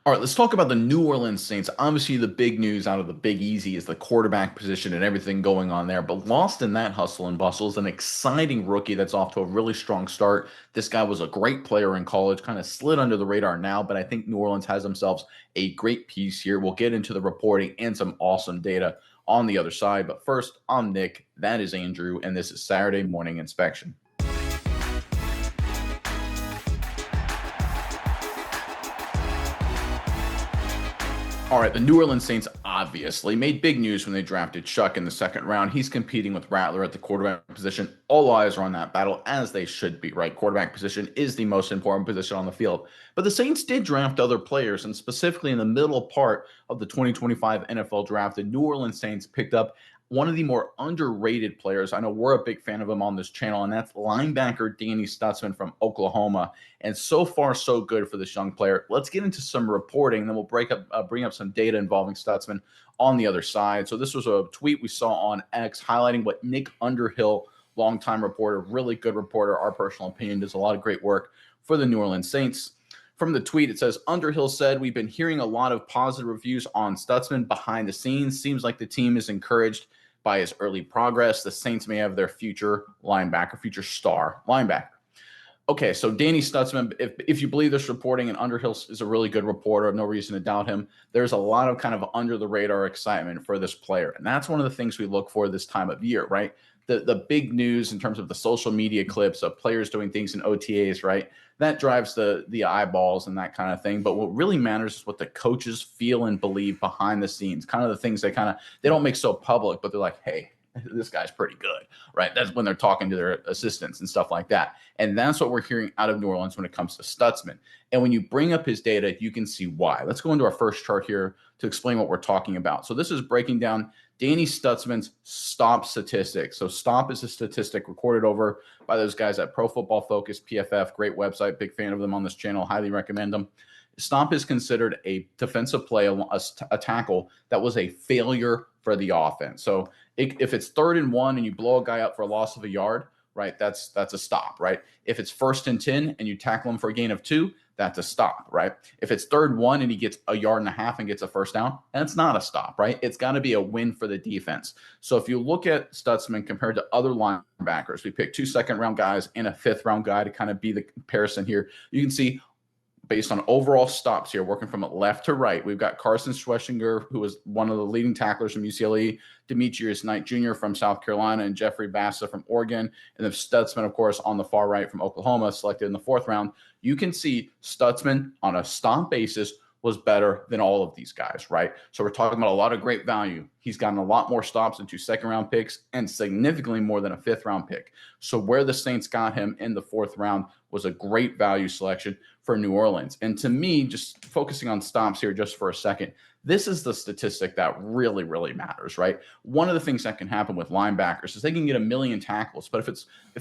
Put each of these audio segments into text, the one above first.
All right, let's talk about the New Orleans Saints. Obviously, the big news out of the Big Easy is the quarterback position and everything going on there. But lost in that hustle and bustle is an exciting rookie that's off to a really strong start. This guy was a great player in college, kind of slid under the radar now, but I think New Orleans has themselves a great piece here. We'll get into the reporting and some awesome data on the other side. But first, I'm Nick, that is Andrew, and this is Saturday Morning Inspection. All right, the New Orleans Saints obviously made big news when they drafted Chuck in the second round. He's competing with Rattler at the quarterback position. All eyes are on that battle, as they should be, right? Quarterback position is the most important position on the field. But the Saints did draft other players, and specifically in the middle part of the 2025 NFL draft, the New Orleans Saints picked up one of the more underrated players. I know we're a big fan of him on this channel, and that's linebacker Danny Stutzman from Oklahoma. And so far, so good for this young player. Let's get into some reporting, then we'll bring up some data involving Stutzman on the other side. So this was a tweet we saw on X highlighting what Nick Underhill, longtime reporter, really good reporter, our personal opinion, does a lot of great work for the New Orleans Saints. From the tweet, it says, Underhill said, we've been hearing a lot of positive reviews on Stutzman behind the scenes. Seems like the team is encouraged by his early progress. The Saints may have their future linebacker, future star linebacker. Okay, so Danny Stutzman, if you believe this reporting, and Underhill is a really good reporter, I have no reason to doubt him, there's a lot of kind of under the radar excitement for this player. And that's one of the things we look for this time of year, right? The big news in terms of the social media clips of players doing things in OTAs, right? That drives the eyeballs and that kind of thing. But what really matters is what the coaches feel and believe behind the scenes, kind of the things they don't make so public, but they're like, hey, this guy's pretty good, right? That's when they're talking to their assistants and stuff like that. And that's what we're hearing out of New Orleans when it comes to Stutzman. And when you bring up his data, you can see why. Let's go into our first chart here to explain what we're talking about. So this is breaking down Danny Stutzman's stop statistics. So stop is a statistic recorded over by those guys at Pro Football Focus, PFF, great website, big fan of them on this channel, highly recommend them. Stop is considered a defensive play, a tackle that was a failure for the offense. So if it's 3rd and 1 and you blow a guy up for a loss of a yard, right, that's a stop, right? If it's 1st and 10 and you tackle him for a gain of 2, that's a stop, right? If it's 3rd and 1 and he gets a yard and a half and gets a first down, that's not a stop, right? It's got to be a win for the defense. So if you look at Stutzman compared to other linebackers, we picked 2 second-round guys and a 5th-round guy to kind of be the comparison here. You can see based on overall stops here, working from left to right, we've got Carson Schwessinger, who was one of the leading tacklers from UCLA, Demetrius Knight Jr. from South Carolina, and Jeffrey Bassa from Oregon, and then Stutzman, of course, on the far right from Oklahoma, selected in the 4th round. You can see Stutzman on a stomp basis was better than all of these guys, right? So we're talking about a lot of great value. He's gotten a lot more stops than 2 second-round picks and significantly more than a 5th-round pick. So where the Saints got him in the 4th round was a great value selection for New Orleans. And to me, just focusing on stops here just for a second, this is the statistic that really, really matters, right? One of the things that can happen with linebackers is they can get a million tackles, but if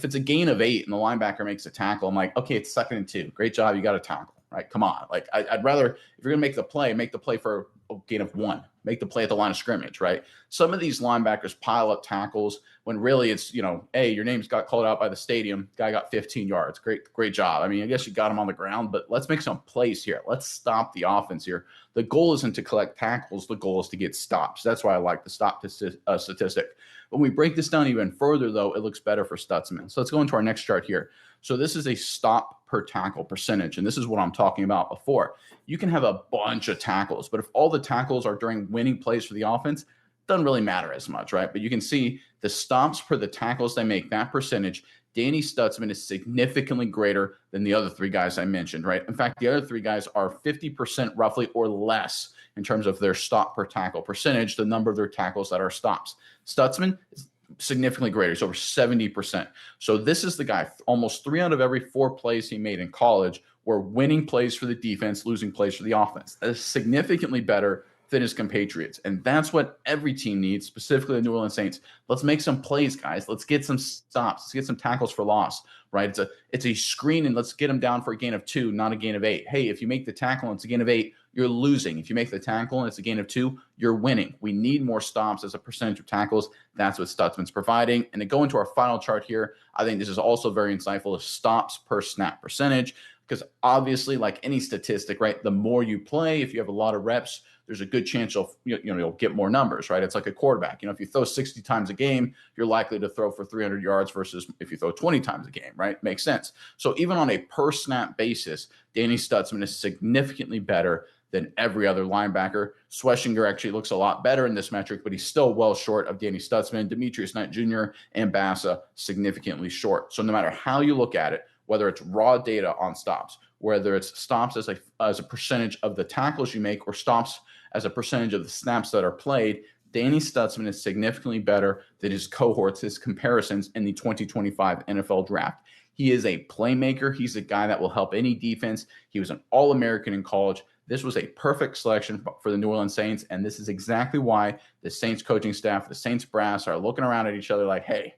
it's a gain of 8 and the linebacker makes a tackle, I'm like, okay, it's 2nd and 2. Great job, you got a tackle. Right, come on. Like I'd rather, if you're gonna make the play for a gain of 1. Make the play at the line of scrimmage, right? Some of these linebackers pile up tackles when really it's, hey, your name's got called out by the stadium. Guy got 15 yards. Great job. I mean, I guess you got him on the ground, but let's make some plays here. Let's stop the offense here. The goal isn't to collect tackles. The goal is to get stops. That's why I like the stop statistic. When we break this down even further, though, it looks better for Stutzman. So let's go into our next chart here. So this is a stop per tackle percentage, and this is what I'm talking about before. You can have a bunch of tackles, but if all the tackles are during winning plays for the offense, it doesn't really matter as much, right? But you can see the stops per the tackles they make, that percentage, Danny Stutzman is significantly greater than the other 3 guys I mentioned, right? In fact, the other 3 guys are 50% roughly or less in terms of their stop per tackle percentage, the number of their tackles that are stops. Stutzman is significantly greater. It's over 70%. So this is the guy, almost 3 out of every 4 plays he made in college were winning plays for the defense, losing plays for the offense. That is significantly better than his compatriots. And that's what every team needs, specifically the New Orleans Saints. Let's make some plays, guys. Let's get some stops. Let's get some tackles for loss, right? It's a screen, and let's get them down for a gain of 2, not a gain of 8. Hey, if you make the tackle and it's a gain of 8, you're losing. If you make the tackle and it's a gain of 2, you're winning. We need more stops as a percentage of tackles. That's what Stutzman's providing. And to go into our final chart here, I think this is also very insightful, is stops per snap percentage. because obviously, like any statistic, right? The more you play, if you have a lot of reps, there's a good chance you'll get more numbers, right? It's like a quarterback. If you throw 60 times a game, you're likely to throw for 300 yards versus if you throw 20 times a game, right? Makes sense. So even on a per snap basis, Danny Stutzman is significantly better than every other linebacker. Schwessinger actually looks a lot better in this metric, but he's still well short of Danny Stutzman. Demetrius Knight Jr. and Bassa significantly short. So no matter how you look at it, whether it's raw data on stops, whether it's stops as a percentage of the tackles you make, or stops as a percentage of the snaps that are played, Danny Stutzman is significantly better than his cohorts, his comparisons in the 2025 NFL draft. He is a playmaker. He's a guy that will help any defense. He was an All-American in college. This was a perfect selection for the New Orleans Saints, and this is exactly why the Saints coaching staff, the Saints brass are looking around at each other like, hey,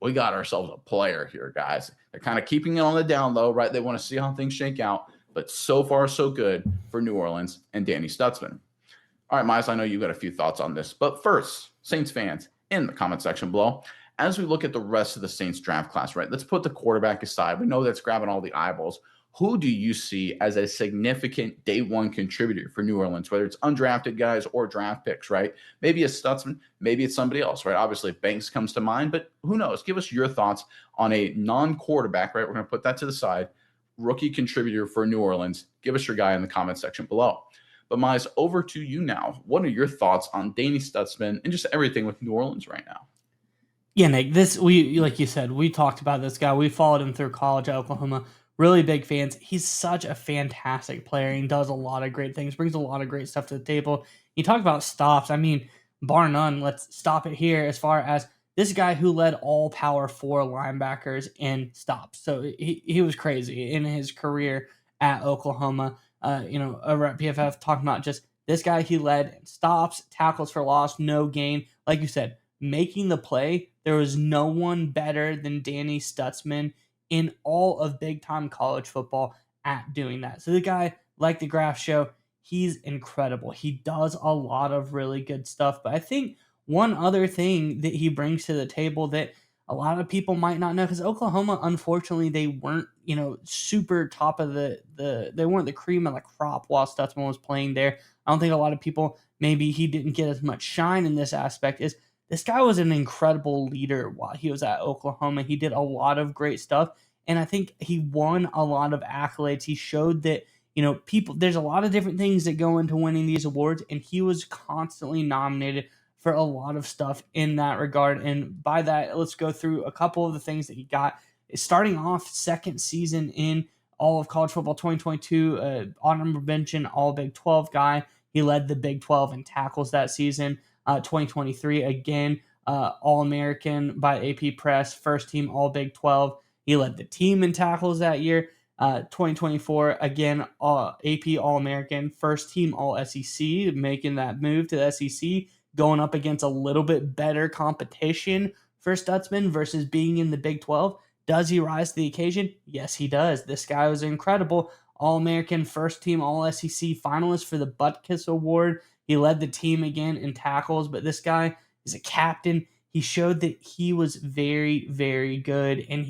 we got ourselves a player here, guys. They're kind of keeping it on the down low, right? They want to see how things shake out, but so far so good for New Orleans and Danny Stutzman. All right, Miles, I know you got a few thoughts on this, but first, Saints fans, in the comment section below, as we look at the rest of the Saints draft class, right, let's put the quarterback aside. We know that's grabbing all the eyeballs. Who do you see as a significant day one contributor for New Orleans, whether it's undrafted guys or draft picks, right? Maybe it's Stutzman, maybe it's somebody else, right? Obviously, Banks comes to mind, but who knows? Give us your thoughts on a non-quarterback, right? We're going to put that to the side. Rookie contributor for New Orleans. Give us your guy in the comment section below. But Miles, over to you now. What are your thoughts on Danny Stutzman and just everything with New Orleans right now? Yeah, Nick, like you said, we talked about this guy. We followed him through college at Oklahoma. Really big fans. He's such a fantastic player. He does a lot of great things, brings a lot of great stuff to the table. You talk about stops. I mean, bar none, let's stop it here as far as this guy who led all Power 4 linebackers in stops. So he was crazy in his career at Oklahoma. Over at PFF, talking about just this guy, he led stops, tackles for loss, no gain. Like you said, making the play. There was no one better than Danny Stutzman in all of big time college football at doing that. So the guy, like the graph show, he's incredible. He does a lot of really good stuff. But I think one other thing that he brings to the table that a lot of people might not know, because Oklahoma, unfortunately, they weren't, super top of they weren't the cream of the crop while Stutzman was playing there. I don't think a lot of people, maybe he didn't get as much shine in this aspect, is this guy was an incredible leader while he was at Oklahoma. He did a lot of great stuff, and I think he won a lot of accolades. He showed that, there's a lot of different things that go into winning these awards, and he was constantly nominated for a lot of stuff in that regard. And by that, let's go through a couple of the things that he got. Starting off, second season in all of college football 2022, honorable mention, all Big 12 guy. He led the Big 12 in tackles that season. 2023, again, All-American by AP Press, first team All Big 12. He led the team in tackles that year. 2024, again, AP All-American, first team All SEC, making that move to the SEC, going up against a little bit better competition for Stutzman versus being in the Big 12. Does he rise to the occasion? Yes, he does. This guy was incredible. All-American, first team All SEC finalist for the Butkus Award. He led the team again in tackles, but this guy is a captain. He showed that he was very, very good, and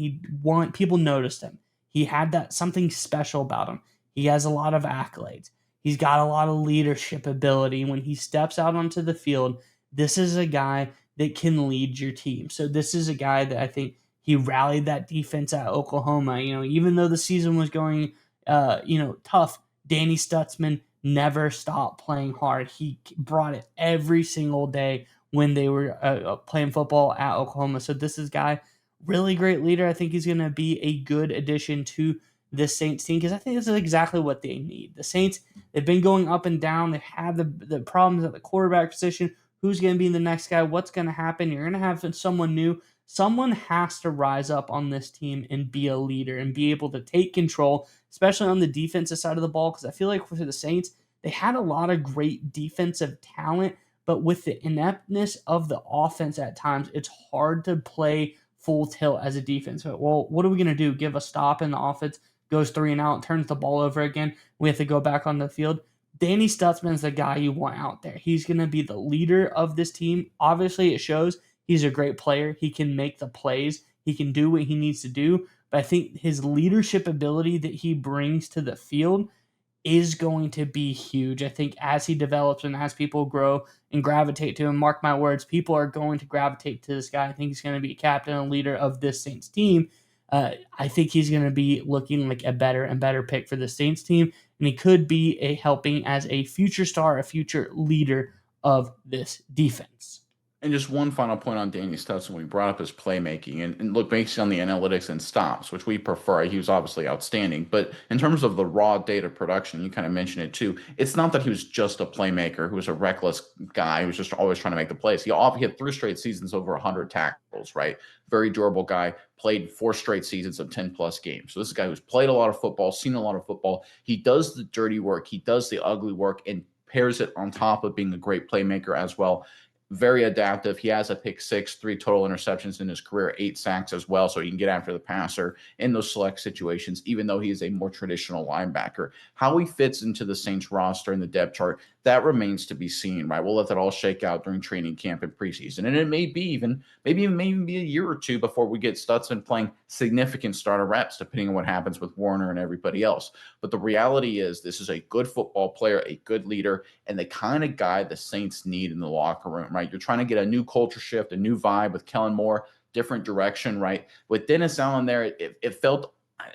people noticed him. He had that something special about him. He has a lot of accolades. He's got a lot of leadership ability. When he steps out onto the field, this is a guy that can lead your team. So this is a guy that I think he rallied that defense at Oklahoma. Even though the season was going, tough, Danny Stutzman never stopped playing hard. He brought it every single day when they were playing football at Oklahoma. So this is guy, really great leader. I think he's going to be a good addition to this Saints team, because I think this is exactly what they need. The Saints, they've been going up and down. They have the problems at the quarterback position. Who's going to be the next guy? What's going to happen? You're going to have someone new. Someone has to rise up on this team and be a leader and be able to take control, especially on the defensive side of the ball, because I feel like for the Saints, they had a lot of great defensive talent, but with the ineptness of the offense at times, it's hard to play full tilt as a defense. Well, what are we going to do? Give a stop and the offense goes 3 and out, turns the ball over again. We have to go back on the field. Danny Stutzman is the guy you want out there. He's going to be the leader of this team. Obviously, it shows he's a great player. He can make the plays. He can do what he needs to do. but I think his leadership ability that he brings to the field is going to be huge. I think as he develops and as people grow and gravitate to him, mark my words, people are going to gravitate to this guy. I think he's going to be a captain and leader of this Saints team. I think he's going to be looking like a better and better pick for the Saints team, and he could be a helping as a future star, a future leader of this defense. And just one final point on Danny Stetson. We brought up his playmaking and look, based on the analytics and stops, which we prefer. He was obviously outstanding. But in terms of the raw data production, you kind of mentioned it too. It's not that he was just a playmaker who was a reckless guy who was just always trying to make the plays. He had 3 straight seasons over 100 tackles, right? Very durable guy, played 4 straight seasons of 10 plus games. So this is a guy who's played a lot of football, seen a lot of football. He does the dirty work, he does the ugly work, and pairs it on top of being a great playmaker as well. Very adaptive. He has a pick 6, 3 total interceptions in his career, 8 sacks as well. So he can get after the passer in those select situations, even though he is a more traditional linebacker. How he fits into the Saints roster and the depth chart, that remains to be seen, right? We'll let that all shake out during training camp and preseason. And it may be maybe be a year or two before we get Stzman playing significant starter reps, depending on what happens with Warner and everybody else. But the reality is this is a good football player, a good leader, and the kind of guy the Saints need in the locker room, right? You're trying to get a new culture shift, a new vibe with Kellen Moore, different direction, right? With Dennis Allen there, it felt,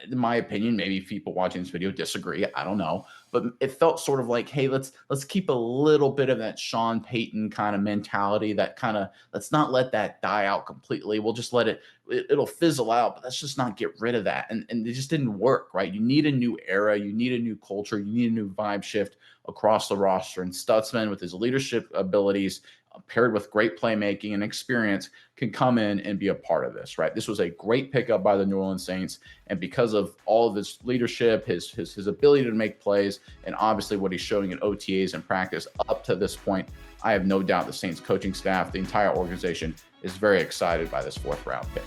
in my opinion, maybe people watching this video disagree, I don't know, but it felt sort of like, hey, let's keep a little bit of that Sean Payton kind of mentality, that kind of, let's not let that die out completely. We'll just let it'll fizzle out, but let's just not get rid of that. And it just didn't work, right? You need a new era, you need a new culture, you need a new vibe shift across the roster. And Stzman, with his leadership abilities, paired with great playmaking and experience, can come in and be a part of this, right? This was a great pickup by the New Orleans Saints. And because of all of his leadership, his ability to make plays, and obviously what he's showing in OTAs and practice up to this point, I have no doubt the Saints coaching staff, the entire organization, is very excited by this 4th round pick.